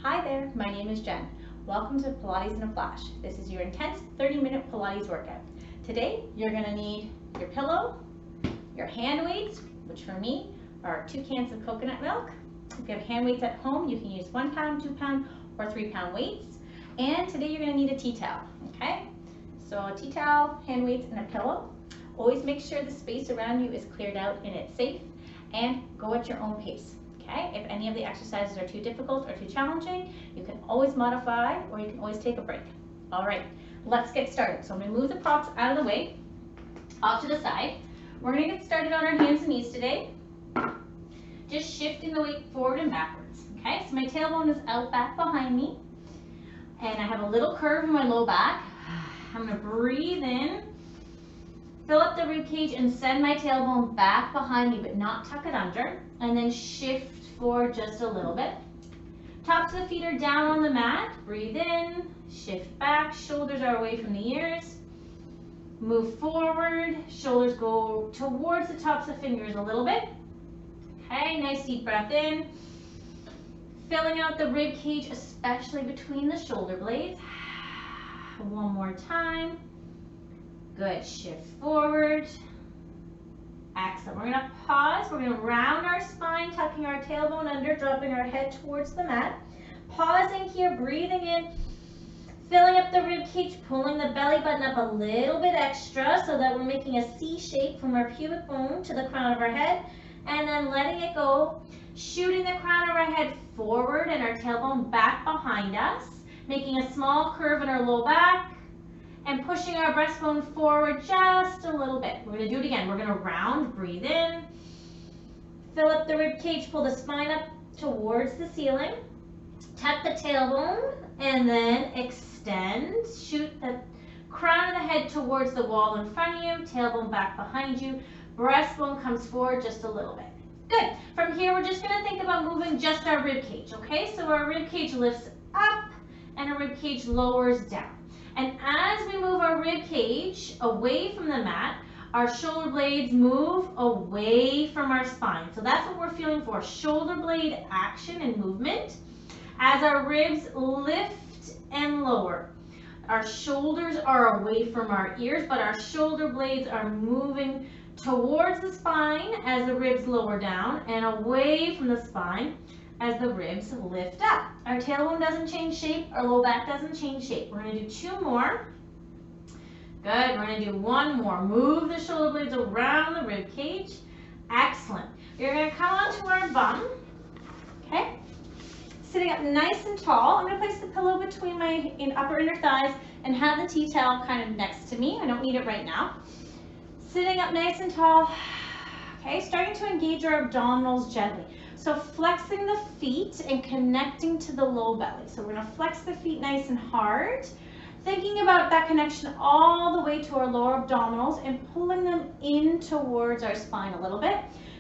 Hi there, my name is Jen. Welcome to Pilates in a Flash. This is your intense 30-minute Pilates workout. Today, you're gonna need your pillow, your hand weights, which for me are 2 cans of coconut milk. If you have hand weights at home, you can use 1 pound, 2 pound, or 3 pound weights. And today you're gonna need a tea towel, okay? So a tea towel, hand weights, and a pillow. Always make sure the space around you is cleared out and it's safe, and go at your own pace. Okay, if any of the exercises are too difficult or too challenging, you can always modify or you can always take a break. All right, let's get started. So I'm going to move the props out of the way, off to the side. We're going to get started on our hands and knees today. Just shifting the weight forward and backwards. Okay, so my tailbone is out back behind me, and I have a little curve in my low back. I'm going to breathe in, fill up the rib cage, and send my tailbone back behind me, but not tuck it under. And then shift forward just a little bit. Tops of the feet are down on the mat. Breathe in, shift back, shoulders are away from the ears. Move forward, shoulders go towards the tops of fingers a little bit. Okay, nice deep breath in. Filling out the rib cage, especially between the shoulder blades. One more time. Good, shift forward. Excellent. We're going to pause. We're going to round our spine, tucking our tailbone under, dropping our head towards the mat. Pausing here, breathing in, filling up the rib cage, pulling the belly button up a little bit extra so that we're making a C shape from our pubic bone to the crown of our head, and then letting it go, shooting the crown of our head forward and our tailbone back behind us, making a small curve in our low back, and pushing our breastbone forward just a little bit. We're going to do it again. We're going to round, breathe in, fill up the rib cage, pull the spine up towards the ceiling, tuck the tailbone, and then extend. Shoot the crown of the head towards the wall in front of you, tailbone back behind you, breastbone comes forward just a little bit. Good. From here, we're just going to think about moving just our rib cage, okay? So our rib cage lifts up and our rib cage lowers down. And as we move our rib cage away from the mat, our shoulder blades move away from our spine. So that's what we're feeling for, shoulder blade action and movement. As our ribs lift and lower, our shoulders are away from our ears, but our shoulder blades are moving towards the spine as the ribs lower down and away from the spine as the ribs lift up. Our tailbone doesn't change shape, our low back doesn't change shape. We're going to do 2 more. Good, we're going to do 1 more. Move the shoulder blades around the rib cage. Excellent. You're going to come onto our bum, okay? Sitting up nice and tall. I'm going to place the pillow between my upper inner thighs and have the tea towel kind of next to me. I don't need it right now. Sitting up nice and tall, okay? Starting to engage our abdominals gently. So flexing the feet and connecting to the low belly. So we're going to flex the feet nice and hard, thinking about that connection all the way to our lower abdominals and pulling them in towards our spine a little bit.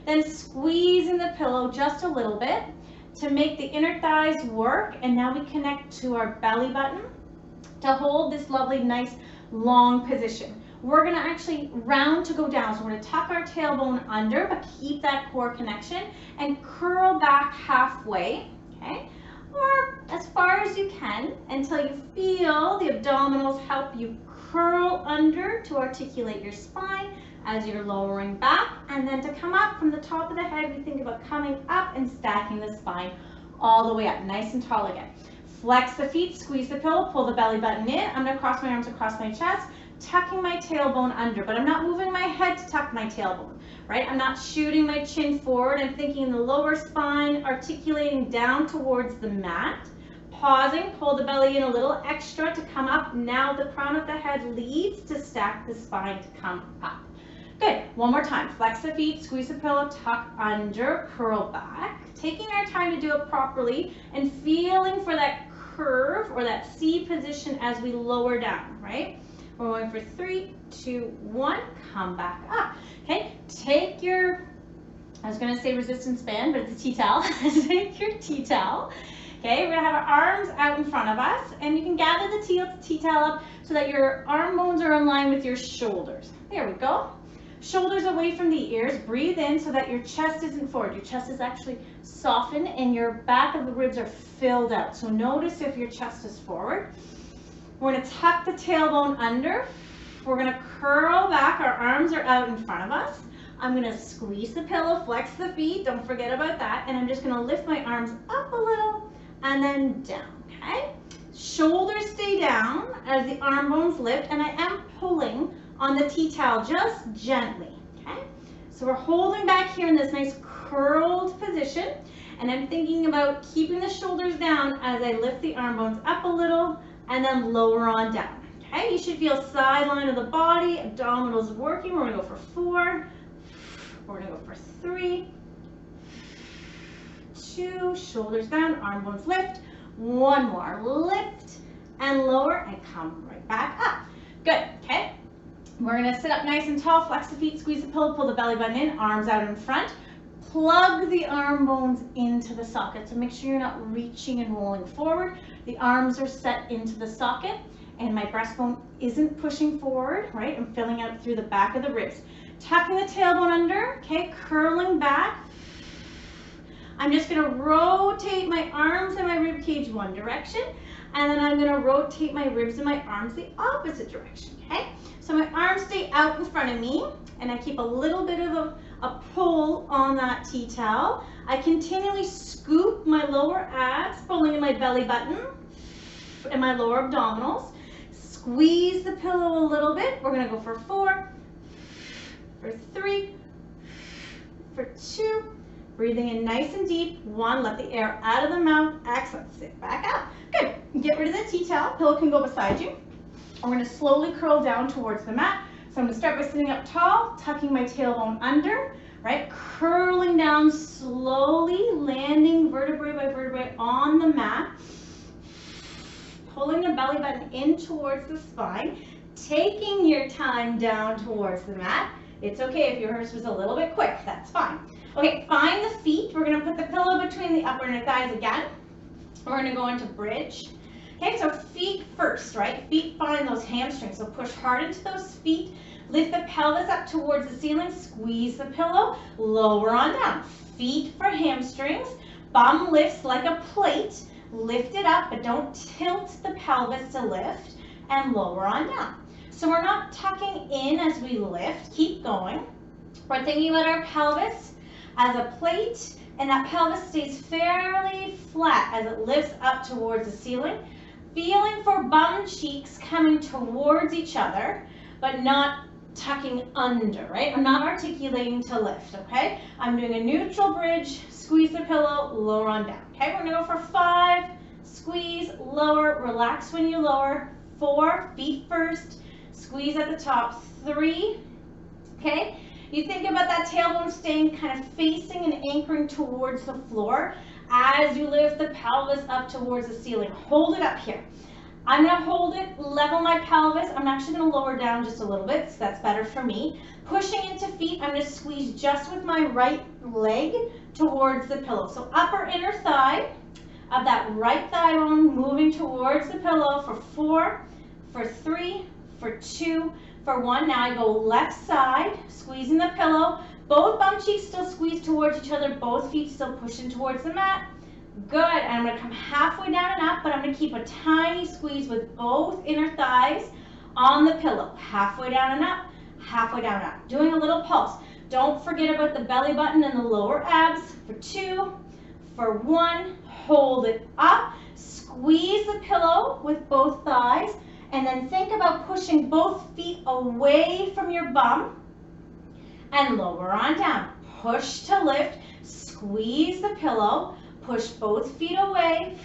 Then squeezing the pillow just a little bit to make the inner thighs work. And now we connect to our belly button to hold this lovely, nice, long position. We're going to actually round to go down. So we're going to tuck our tailbone under, but keep that core connection and curl back halfway, okay? Or as far as you can until you feel the abdominals help you curl under to articulate your spine as you're lowering back. And then to come up from the top of the head, we think about coming up and stacking the spine all the way up, nice and tall again. Flex the feet, squeeze the pillow, pull the belly button in. I'm going to cross my arms across my chest, tucking my tailbone under, but I'm not moving my head to tuck my tailbone, right? I'm not shooting my chin forward. I'm thinking the lower spine, articulating down towards the mat. Pausing, pull the belly in a little extra to come up. Now the crown of the head leads to stack the spine to come up. Good, one more time. Flex the feet, squeeze the pillow, tuck under, curl back. Taking our time to do it properly and feeling for that curve or that C position as we lower down, right? We're going for 3, 2, 1, come back up. Okay, take your, I was going to say resistance band, but it's a tea towel. Take your tea towel. Okay, we're going to have our arms out in front of us, and you can gather the tea towel up so that your arm bones are in line with your shoulders. There we go. Shoulders away from the ears. Breathe in so that your chest isn't forward. Your chest is actually softened and your back of the ribs are filled out. So notice if your chest is forward. We're going to tuck the tailbone under. We're going to curl back. Our arms are out in front of us. I'm going to squeeze the pillow, flex the feet. Don't forget about that. And I'm just going to lift my arms up a little and then down, okay? Shoulders stay down as the arm bones lift, and I am pulling on the tea towel just gently, okay? So we're holding back here in this nice curled position, and I'm thinking about keeping the shoulders down as I lift the arm bones up a little and then lower on down, okay? You should feel side line of the body, abdominals working. We're gonna go for 4, we're gonna go for 3, 2, shoulders down, arm bones lift. One more, lift and lower and come right back up. Good, okay? We're gonna sit up nice and tall, flex the feet, squeeze the pillow, pull the belly button in, arms out in front. Plug the arm bones into the socket. So make sure you're not reaching and rolling forward. The arms are set into the socket and my breastbone isn't pushing forward, right? I'm filling out through the back of the ribs. Tucking the tailbone under, okay? Curling back. I'm just gonna rotate my arms and my rib cage one direction, and then I'm gonna rotate my ribs and my arms the opposite direction, okay? So my arms stay out in front of me, and I keep a little bit of a pull on that tea towel. I continually scoop my lower abs, pulling in my belly button and my lower abdominals. Squeeze the pillow a little bit. We're gonna go for 4, for 3, for 2, breathing in nice and deep. 1, let the air out of the mouth. Excellent. Sit back up. Good. Get rid of the tea towel. Pillow can go beside you. I'm going to slowly curl down towards the mat. So I'm going to start by sitting up tall, tucking my tailbone under, right? Curling down slowly, landing vertebrae by vertebrae on the mat. Pulling the belly button in towards the spine. Taking your time down towards the mat. It's okay if yours was a little bit quick. That's fine. Okay, find the feet. We're going to put the pillow between the upper inner thighs again. We're going to go into bridge. Okay, so feet first, right? Feet find those hamstrings. So push hard into those feet. Lift the pelvis up towards the ceiling. Squeeze the pillow. Lower on down. Feet for hamstrings. Bum lifts like a plate. Lift it up, but don't tilt the pelvis to lift. And lower on down. So we're not tucking in as we lift. Keep going. We're thinking about our pelvis as a plate, and that pelvis stays fairly flat as it lifts up towards the ceiling. Feeling for bum cheeks coming towards each other, but not tucking under, right? I'm not articulating to lift, okay? I'm doing a neutral bridge, squeeze the pillow, lower on down. Okay, we're gonna go for 5, squeeze, lower, relax when you lower. 4, feet first, squeeze at the top. 3, okay? You think about that tailbone staying kind of facing and anchoring towards the floor as you lift the pelvis up towards the ceiling. Hold it up here. I'm going to hold it, level my pelvis. I'm actually going to lower down just a little bit, so that's better for me. Pushing into feet, I'm going to squeeze just with my right leg towards the pillow. So upper inner thigh of that right thigh bone moving towards the pillow for 4, for 3, for 2, for 1. Now I go left side, squeezing the pillow. Both bum cheeks still squeeze towards each other. Both feet still pushing towards the mat. Good. And I'm going to come halfway down and up, but I'm going to keep a tiny squeeze with both inner thighs on the pillow. Halfway down and up, halfway down and up. Doing a little pulse. Don't forget about the belly button and the lower abs. For 2, for 1, hold it up. Squeeze the pillow with both thighs. And then think about pushing both feet away from your bum and lower on down. Push to lift, squeeze the pillow, push both feet away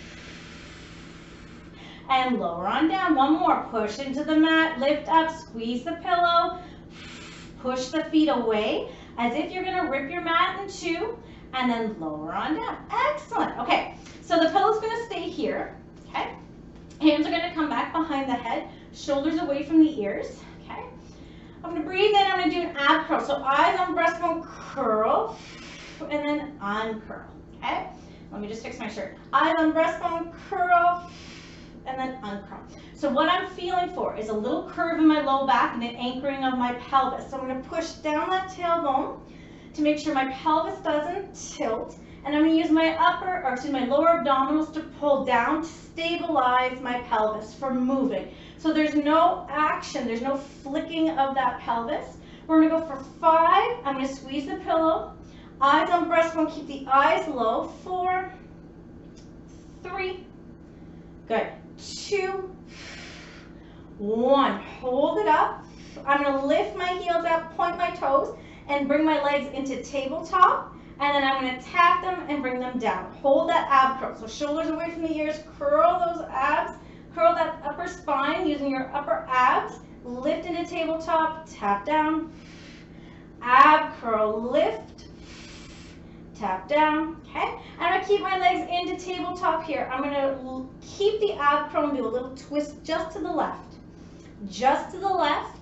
and lower on down. One more, push into the mat, lift up, squeeze the pillow, push the feet away as if you're gonna rip your mat in 2 and then lower on down. Excellent. Okay, so the pillow's gonna stay here, okay? Hands are going to come back behind the head, shoulders away from the ears, okay? I'm going to breathe in, I'm going to do an ab curl. So eyes on breastbone, curl, and then uncurl, okay? Let me just fix my shirt. Eyes on breastbone, curl, and then uncurl. So what I'm feeling for is a little curve in my low back and an anchoring of my pelvis. So I'm going to push down that tailbone to make sure my pelvis doesn't tilt. And I'm going to use my my lower abdominals to pull down to stabilize my pelvis for moving. So there's no action, there's no flicking of that pelvis. We're going to go for 5. I'm going to squeeze the pillow. Eyes on breastbone, keep the eyes low. 4, 3, good. 2, 1. Hold it up. I'm going to lift my heels up, point my toes, and bring my legs into tabletop. And then I'm going to tap them and bring them down. Hold that ab curl. So shoulders away from the ears, curl those abs, curl that upper spine using your upper abs. Lift into tabletop, tap down. Ab curl, lift, tap down, okay? And I'm going to keep my legs into tabletop here. I'm going to keep the ab curl and do a little twist just to the left. Just to the left,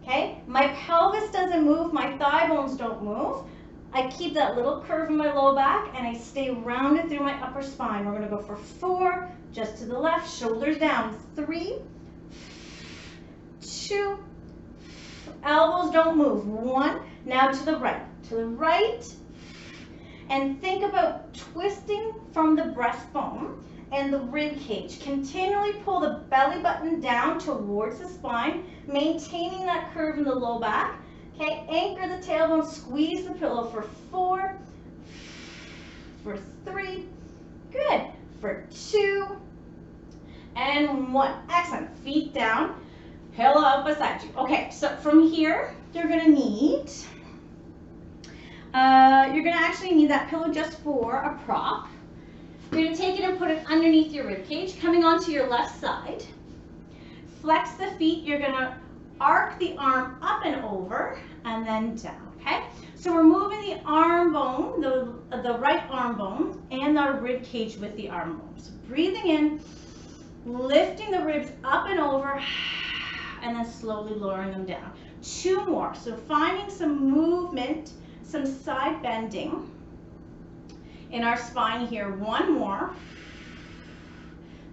okay? My pelvis doesn't move, my thigh bones don't move. I keep that little curve in my low back and I stay rounded through my upper spine. We're going to go for 4, just to the left, shoulders down. 3, 2, elbows don't move. 1, now to the right. To the right, and think about twisting from the breastbone and the rib cage. Continually pull the belly button down towards the spine, maintaining that curve in the low back. Okay, anchor the tailbone, squeeze the pillow for 4, for 3, good, for 2, and 1. Excellent. Feet down, pillow up beside you. Okay, so from here, you're going to need, actually need that pillow just for a prop. You're going to take it and put it underneath your rib cage, coming onto your left side. Flex the feet. You're going to arc the arm up and over and then down, okay? So we're moving the arm bone, the right arm bone, and our rib cage with the arm bone. So breathing in, lifting the ribs up and over, and then slowly lowering them down. 2 more. So finding some movement, some side bending in our spine here. 1 more.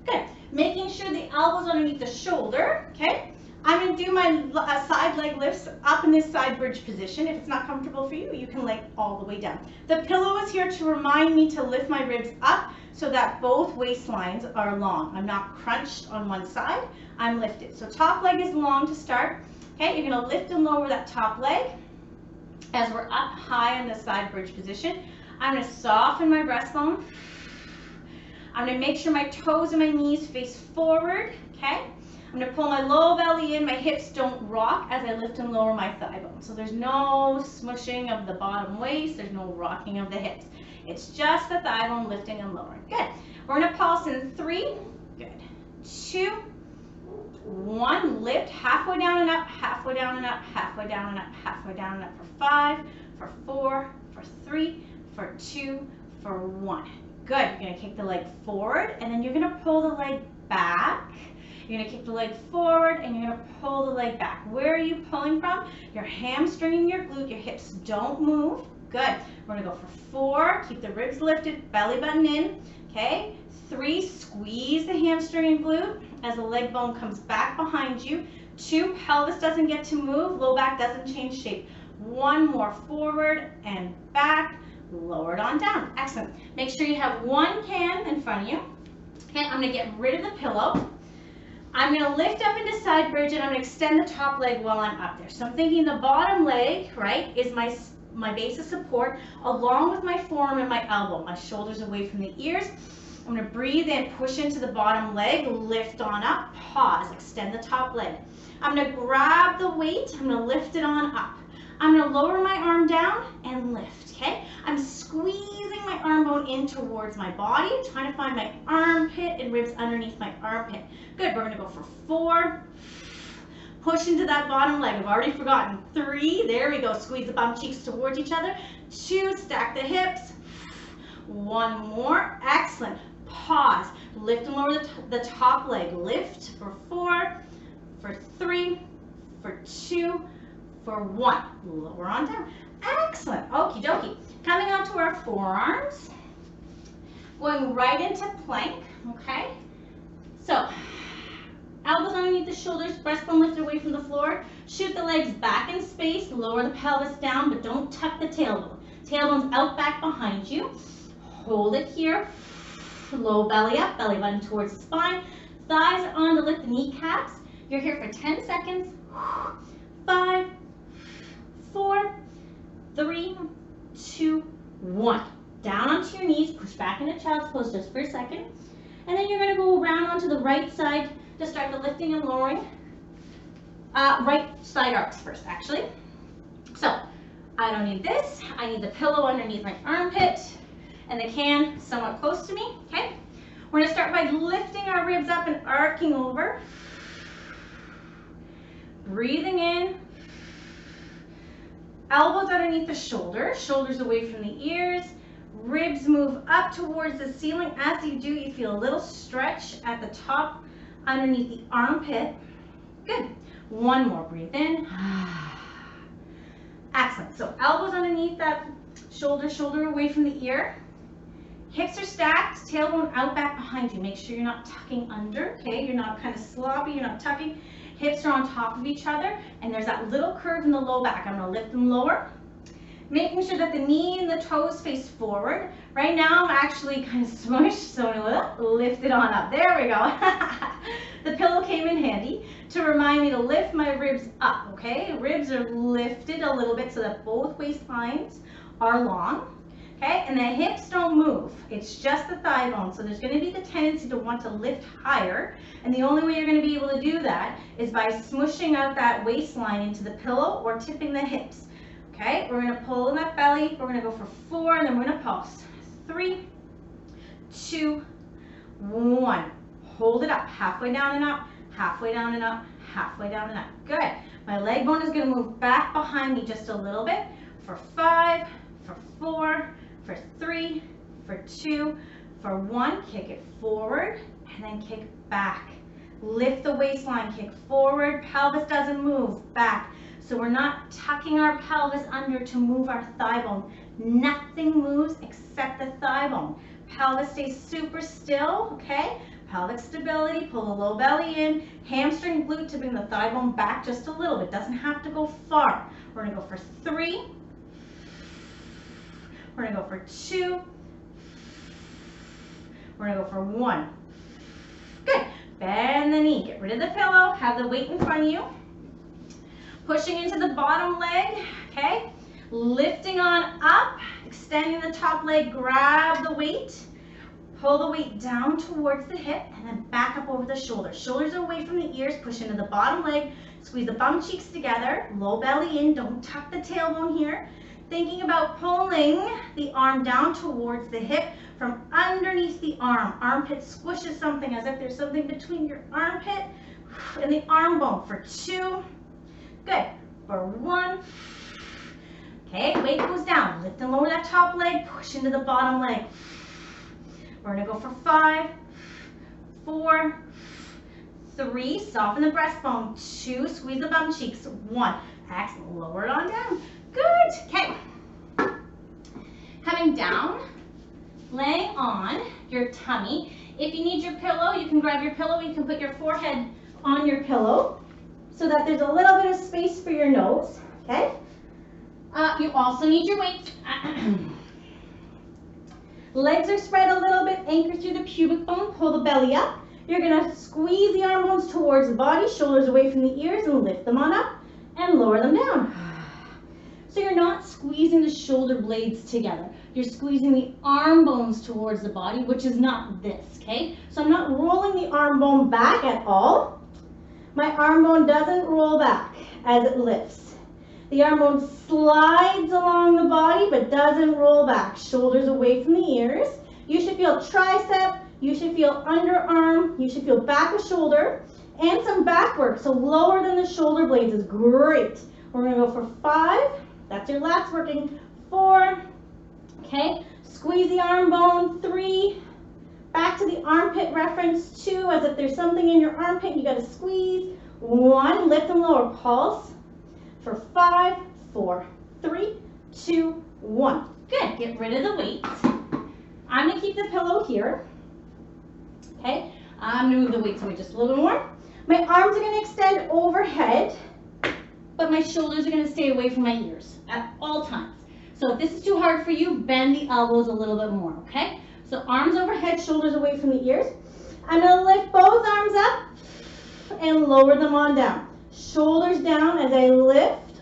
Good. Making sure the elbows underneath the shoulder, okay? I'm going to do my side leg lifts up in this side bridge position. If it's not comfortable for you, you can lay all the way down. The pillow is here to remind me to lift my ribs up so that both waistlines are long. I'm not crunched on one side, I'm lifted. So top leg is long to start. Okay, you're going to lift and lower that top leg as we're up high in the side bridge position. I'm going to soften my breastbone. I'm going to make sure my toes and my knees face forward, okay? I'm going to pull my low belly in, my hips don't rock as I lift and lower my thigh bone. So there's no smushing of the bottom waist, there's no rocking of the hips. It's just the thigh bone lifting and lowering. Good. We're going to pulse in 3, good, 2, 1, lift, halfway down and up, halfway down and up, halfway down and up, halfway down and up for 5, for 4, for 3, for 2, for 1. Good. You're going to kick the leg forward and then you're going to pull the leg back. You're going to kick the leg forward and you're going to pull the leg back. Where are you pulling from? You're hamstringing your glute. Your hips don't move. Good. We're going to go for 4. Keep the ribs lifted, belly button in. Okay. 3, squeeze the hamstring and glute as the leg bone comes back behind you. 2, pelvis doesn't get to move. Low back doesn't change shape. 1 more, forward and back. Lower it on down. Excellent. Make sure you have 1 can in front of you. Okay. I'm going to get rid of the pillow. I'm going to lift up into side bridge and I'm going to extend the top leg while I'm up there. So I'm thinking the bottom leg, right, is my base of support along with my forearm and my elbow. My shoulders away from the ears. I'm going to breathe in, push into the bottom leg, lift on up, pause, extend the top leg. I'm going to grab the weight, I'm going to lift it on up. I'm going to lower my arm down and lift, okay? I'm squeezing my arm bone in towards my body, trying to find my armpit and ribs underneath my armpit. Good, we're going to go for 4. Push into that bottom leg. I've already forgotten. 3, there we go. Squeeze the bum cheeks towards each other. 2, stack the hips. 1 more, excellent. Pause, lift and lower the top leg. Lift for 4, for 3, for 2, for 1. Lower on down. Excellent. Okie dokie. Coming onto our forearms. Going right into plank. Okay. So, elbows underneath the shoulders, breastbone lifted away from the floor. Shoot the legs back in space, lower the pelvis down, but don't tuck the tailbone. Tailbone's out back behind you. Hold it here. Low belly up, belly button towards the spine. Thighs are on to lift the kneecaps. You're here for 10 seconds. 5, 4, 3, 2, 1. Down onto your knees, push back into child's pose just for a second. And then you're going to go around onto the right side to start the lifting and lowering. Right side arcs first, actually. So, I don't need this. I need the pillow underneath my armpit and the can somewhat close to me, okay? We're going to start by lifting our ribs up and arcing over. Breathing in. Elbows underneath the shoulders, shoulders away from the ears. Ribs move up towards the ceiling. As you do, you feel a little stretch at the top underneath the armpit. Good. One more. Breathe in. Excellent. So elbows underneath that shoulder, shoulder away from the ear. Hips are stacked, tailbone out back behind you. Make sure you're not tucking under, okay? You're not kind of sloppy, you're not tucking. Hips are on top of each other, and there's that little curve in the low back. I'm going to lift them lower. Making sure that the knee and the toes face forward. Right now, I'm actually kind of smushed, so I'm going to lift it on up. There we go. The pillow came in handy to remind me to lift my ribs up, okay? Ribs are lifted a little bit so that both waistlines are long. Okay, and the hips don't move. It's just the thigh bone. So there's going to be the tendency to want to lift higher. And the only way you're going to be able to do that is by smushing out that waistline into the pillow or tipping the hips. Okay, we're going to pull in that belly. We're going to go for 4 and then we're going to pulse. 3, 2, 1. Hold it up. Halfway down and up. Halfway down and up. Halfway down and up. Good. My leg bone is going to move back behind me just a little bit. For 5, for 4, for 3, for 2, for 1, kick it forward, and then kick back. Lift the waistline, kick forward, pelvis doesn't move, back. So we're not tucking our pelvis under to move our thigh bone. Nothing moves except the thigh bone. Pelvis stays super still, okay? Pelvic stability, pull the low belly in, hamstring glute to bring the thigh bone back just a little bit. Doesn't have to go far. We're gonna go for 3, we're going to go for 2. We're going to go for 1. Good. Bend the knee. Get rid of the pillow. Have the weight in front of you. Pushing into the bottom leg. Okay. Lifting on up. Extending the top leg. Grab the weight. Pull the weight down towards the hip and then back up over the shoulders. Shoulders away from the ears. Push into the bottom leg. Squeeze the bum cheeks together. Low belly in. Don't tuck the tailbone here. Thinking about pulling the arm down towards the hip from underneath the arm. Armpit squishes something as if there's something between your armpit and the arm bone. For 2. Good. For 1. Okay, weight goes down. Lift and lower that top leg. Push into the bottom leg. We're going to go for 5, 4, 3. Soften the breastbone. 2. Squeeze the bum cheeks. 1. Excellent. Lower it on down. Good. Okay. Coming down, laying on your tummy. If you need your pillow, you can grab your pillow. You can put your forehead on your pillow so that there's a little bit of space for your nose. Okay. You also need your weights. Legs are spread a little bit. Anchor through the pubic bone. Pull the belly up. You're going to squeeze the arm bones towards the body, shoulders away from the ears, and lift them on up and lower them down. So you're not squeezing the shoulder blades together. You're squeezing the arm bones towards the body, which is not this, okay? So I'm not rolling the arm bone back at all. My arm bone doesn't roll back as it lifts. The arm bone slides along the body, but doesn't roll back. Shoulders away from the ears. You should feel tricep, you should feel underarm, you should feel back of shoulder, and some back work. So lower than the shoulder blades is great. We're gonna go for 5. That's your lats working. 4, okay, squeeze the arm bone. 3, back to the armpit reference. 2, as if there's something in your armpit you got to squeeze. 1, lift and lower, pulse. For 5, 4, 3, 2, 1. Good, get rid of the weights. I'm gonna keep the pillow here. Okay, I'm gonna move the weights away just a little bit more. My arms are gonna extend overhead, but my shoulders are gonna stay away from my ears at all times. So if this is too hard for you, bend the elbows a little bit more, okay? So arms overhead, shoulders away from the ears. I'm gonna lift both arms up and lower them on down. Shoulders down as I lift.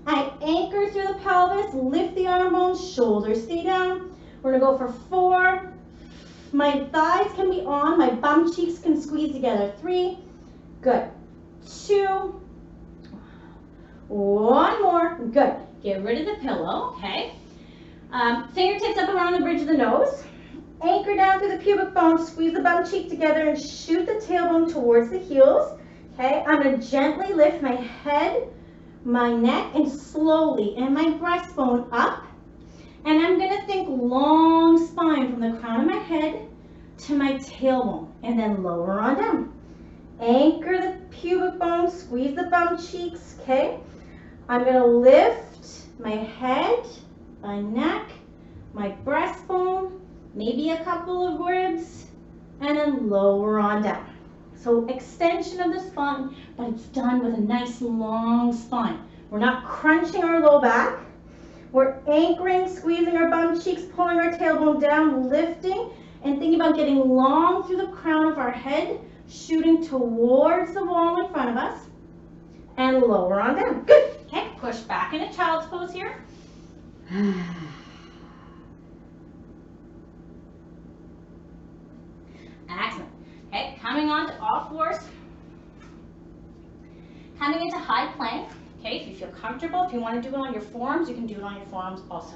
I anchor through the pelvis, lift the arm bones, shoulders stay down. We're gonna go for 4. My thighs can be on, my bum cheeks can squeeze together. 3, good. 2, 1 more, good. Get rid of the pillow, okay? Fingertips up around the bridge of the nose. Anchor down through the pubic bone, squeeze the bum cheek together and shoot the tailbone towards the heels. Okay, I'm gonna gently lift my head, my neck, and slowly, and my breastbone up. And I'm gonna think long spine from the crown of my head to my tailbone, and then lower on down. Anchor the pubic bone, squeeze the bum cheeks, okay? I'm gonna lift my head, my neck, my breastbone, maybe a couple of ribs, and then lower on down. So extension of the spine, but it's done with a nice long spine. We're not crunching our low back. We're anchoring, squeezing our bum cheeks, pulling our tailbone down, lifting, and thinking about getting long through the crown of our head, shooting towards the wall in front of us, and lower on down. Good. Okay, push back into child's pose here. Excellent. Okay, coming on to all fours. Coming into high plank. Okay, if you feel comfortable, if you want to do it on your forearms, you can do it on your forearms also.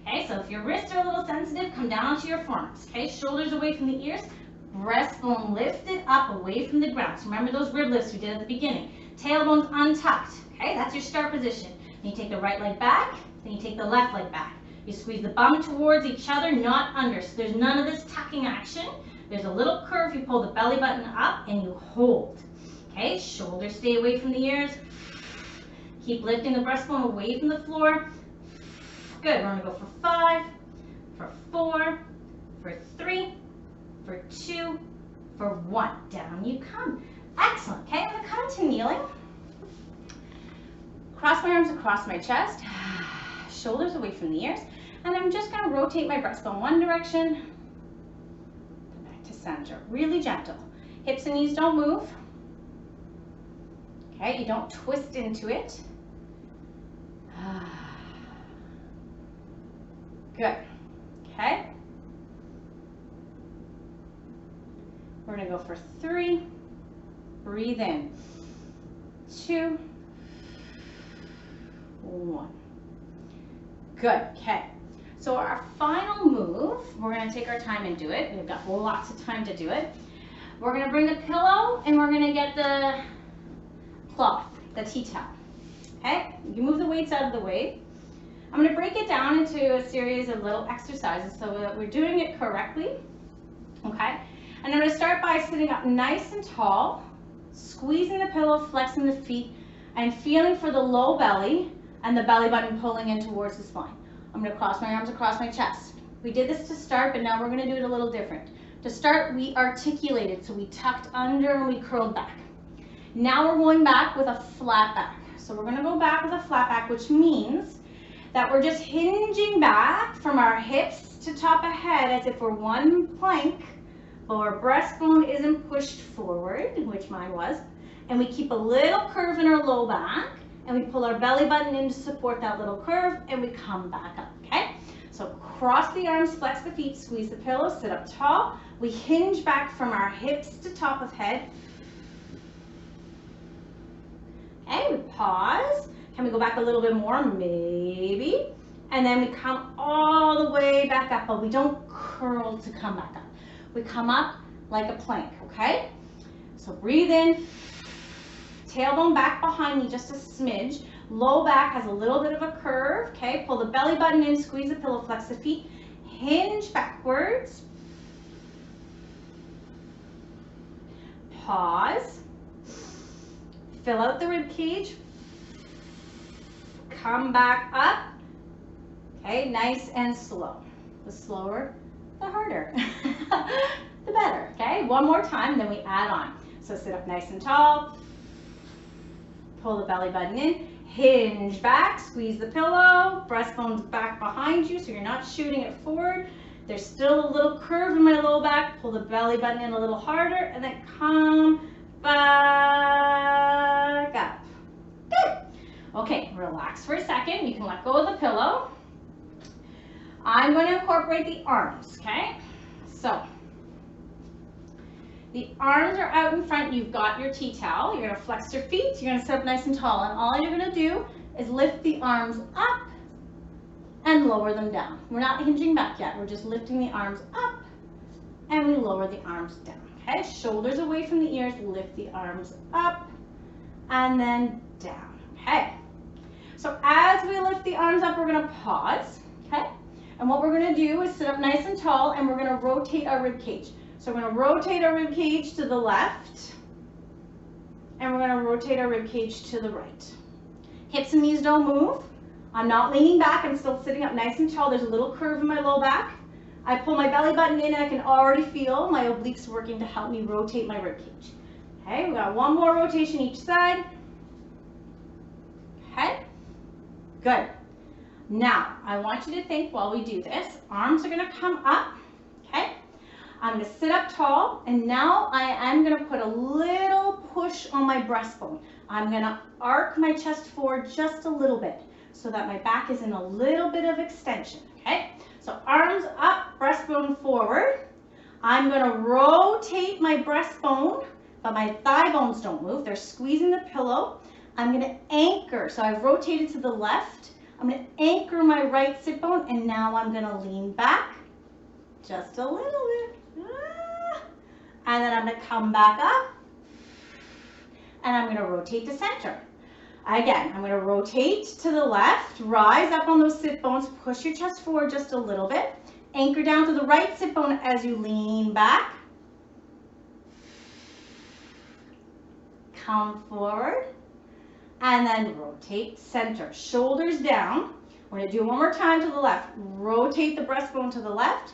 Okay, so if your wrists are a little sensitive, come down onto your forearms. Okay, shoulders away from the ears, breastbone lifted up away from the ground. So remember those rib lifts we did at the beginning. Tailbone's untucked. Okay, that's your start position. Then you take the right leg back, then you take the left leg back. You squeeze the bum towards each other, not under. So there's none of this tucking action. There's a little curve, you pull the belly button up and you hold. Okay, shoulders stay away from the ears. Keep lifting the breastbone away from the floor. Good, we're gonna go for 5, for 4, for 3, for 2, for 1. Down you come. Excellent, okay, I'm gonna come to kneeling. Cross my arms across my chest, shoulders away from the ears, and I'm just gonna rotate my breastbone one direction, back to center, really gentle. Hips and knees don't move. Okay, you don't twist into it. Good, okay. We're gonna go for 3, breathe in, 2, 1. Good, okay. So our final move, we're gonna take our time and do it. We've got lots of time to do it. We're gonna bring the pillow and we're gonna get the cloth, the tea towel. Okay, you move the weights out of the way. I'm gonna break it down into a series of little exercises so that we're doing it correctly. Okay, and I'm gonna start by sitting up nice and tall, squeezing the pillow, flexing the feet, and feeling for the low belly and the belly button pulling in towards the spine. I'm gonna cross my arms across my chest. We did this to start, but now we're gonna do it a little different. To start, we articulated, so we tucked under and we curled back. Now we're going back with a flat back. So we're gonna go back with a flat back, which means that we're just hinging back from our hips to top of head as if we're one plank, but our breastbone isn't pushed forward, which mine was, and we keep a little curve in our low back, and we pull our belly button in to support that little curve, and we come back up, okay? So cross the arms, flex the feet, squeeze the pillow, sit up tall. We hinge back from our hips to top of head. Okay, we pause. Can we go back a little bit more? Maybe. And then we come all the way back up, but we don't curl to come back up. We come up like a plank, okay? So breathe in, tailbone back behind me just a smidge. Low back has a little bit of a curve, okay? Pull the belly button in, squeeze the pillow, flex the feet, hinge backwards. Pause. Fill out the rib cage. Come back up. Okay, nice and slow. The slower, the harder. the better, okay? One more time, and then we add on. So sit up nice and tall, pull the belly button in, hinge back, squeeze the pillow, breastbone's back behind you so you're not shooting it forward. There's still a little curve in my low back, pull the belly button in a little harder, and then come back up. Good. Okay, relax for a second. You can let go of the pillow. I'm going to incorporate the arms, okay? So, the arms are out in front. You've got your tea towel. You're going to flex your feet. You're going to sit up nice and tall. And all you're going to do is lift the arms up and lower them down. We're not hinging back yet. We're just lifting the arms up and we lower the arms down. Okay, shoulders away from the ears. Lift the arms up and then down. Okay. So as we lift the arms up, we're going to pause. Okay. And what we're going to do is sit up nice and tall and we're going to rotate our rib cage. So we're going to rotate our rib cage to the left and we're going to rotate our rib cage to the right. Hips and knees don't move. I'm not leaning back. I'm still sitting up nice and tall. There's a little curve in my low back. I pull my belly button in and I can already feel my obliques working to help me rotate my rib cage. Okay, we got one more rotation each side. Okay, good. Now, I want you to think while we do this, arms are going to come up, okay? I'm going to sit up tall, and now I am going to put a little push on my breastbone. I'm going to arc my chest forward just a little bit so that my back is in a little bit of extension, okay? So arms up, breastbone forward. I'm going to rotate my breastbone, but my thigh bones don't move. They're squeezing the pillow. I'm going to anchor. So I've rotated to the left. I'm going to anchor my right sit bone, and now I'm going to lean back just a little bit. And then I'm going to come back up, and I'm going to rotate to center. Again, I'm going to rotate to the left, rise up on those sit bones, push your chest forward just a little bit, anchor down to the right sit bone as you lean back, come forward, and then rotate center, shoulders down. We're going to do it one more time to the left. Rotate the breastbone to the left,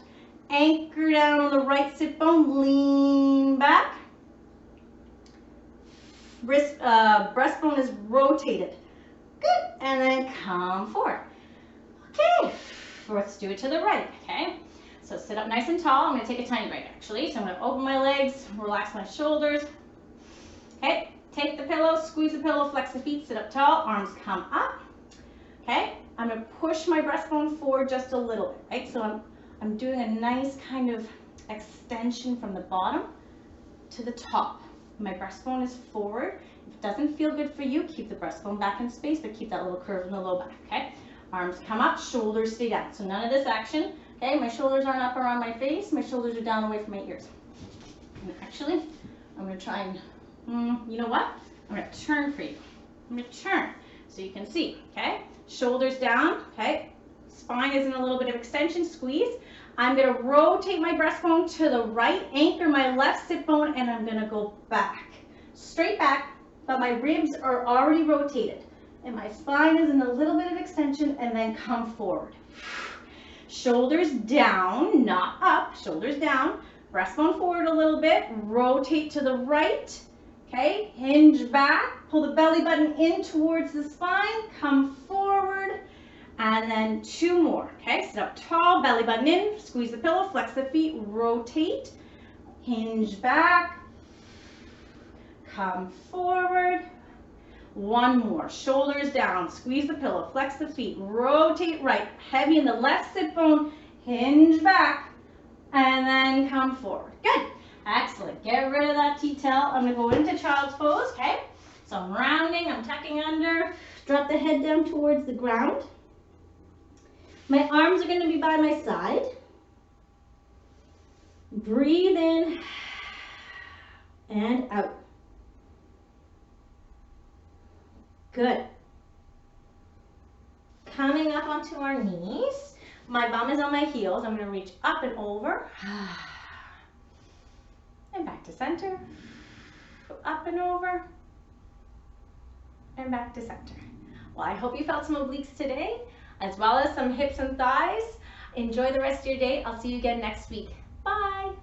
anchor down on the right sit bone, lean back. Breastbone is rotated. Good, and then come forward. Okay, let's do it to the right, okay? So sit up nice and tall. I'm going to take a tiny break actually. So I'm going to open my legs, relax my shoulders. Okay. Take the pillow, squeeze the pillow, flex the feet, sit up tall, arms come up. Okay, I'm going to push my breastbone forward just a little bit, right? So I'm doing a nice kind of extension from the bottom to the top. My breastbone is forward. If it doesn't feel good for you, keep the breastbone back in space, but keep that little curve in the low back, okay? Arms come up, shoulders stay down. So none of this action, okay? My shoulders aren't up around my face. My shoulders are down away from my ears. And actually, I'm going to try and you know what? I'm going to turn for you. I'm going to turn so you can see, okay? Shoulders down, okay? Spine is in a little bit of extension, squeeze. I'm going to rotate my breastbone to the right, anchor my left sit bone, and I'm going to go back. Straight back, but my ribs are already rotated. And my spine is in a little bit of extension, and then come forward. Shoulders down, not up, shoulders down. Breastbone forward a little bit, rotate to the right. Okay, hinge back, pull the belly button in towards the spine, come forward, and then two more. Okay, sit up tall, belly button in, squeeze the pillow, flex the feet, rotate, hinge back, come forward. One more, shoulders down, squeeze the pillow, flex the feet, rotate right, heavy in the left sit bone, hinge back, and then come forward. Good. Excellent. Get rid of that tea towel. I'm going to go into child's pose, okay? So I'm rounding, I'm tucking under, drop the head down towards the ground. My arms are going to be by my side. Breathe in and out. Good. Coming up onto our knees. My bum is on my heels. I'm going to reach up and over. And back to center, go up and over, and back to center. Well, I hope you felt some obliques today, as well as some hips and thighs. Enjoy the rest of your day. I'll see you again next week. Bye.